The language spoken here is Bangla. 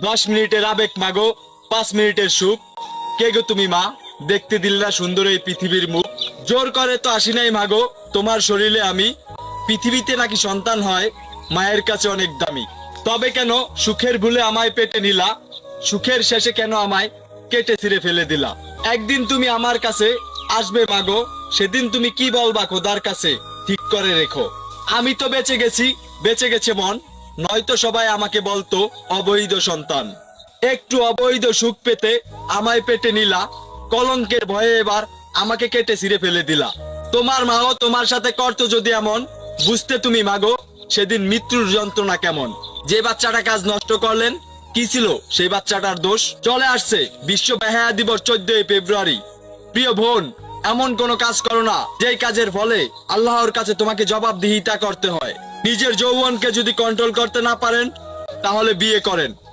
10 মিনিটের আবেগ মাগো, 5 মিনিটের সুখ। কে গো তুমি মা, দেখতে দিল না সুন্দর এই পৃথিবীর মুখ। জোর করে তো আসি নাই মাগো, তোমার শরীরে আমি। পৃথিবীতে নাকি সন্তান হয় মায়ের কাছে অনেক দামি। তবে কেন সুখের ভুলে আমায় পেটে নিলা, সুখের শেষে কেন আমায় কেটে ছিঁড়ে ফেলে দিলা। একদিন তুমি আমার কাছে আসবে মাগো, সেদিন তুমি কি বলবা খোদার কাছে ঠিক করে রেখো। আমি তো বেঁচে গেছি, বেঁচে গেছে মন, নয়তো সবাই আমাকে বলতো অবৈধ সন্তান। একটু অবৈধ সুখ পেতে আমায় পেটে নিলা, কলঙ্কের ভয়ে এবার আমাকে কেটে ছিঁড়ে ফেলে দিলা। তোমার মাও তোমার সাথে করতো যদি এমন, বুঝতে তুমি মাগো সেদিন মৃত্যুর যন্ত্রণা কেমন। যে বাচ্চাটা কাজ নষ্ট করলেন, কি ছিল সেই বাচ্চাটার দোষ। চলে আসছে বিশ্ব বেহায়া দিবস 14ই ফেব্রুয়ারি। প্রিয় বোন, এমন কোনো কাজ করো না যেই কাজের ফলে আল্লাহর কাছে তোমাকে জবাবদিহিতা করতে হয়। নিজের যৌবনকে যদি কন্ট্রোল করতে না পারেন, তাহলে বিয়ে করেন।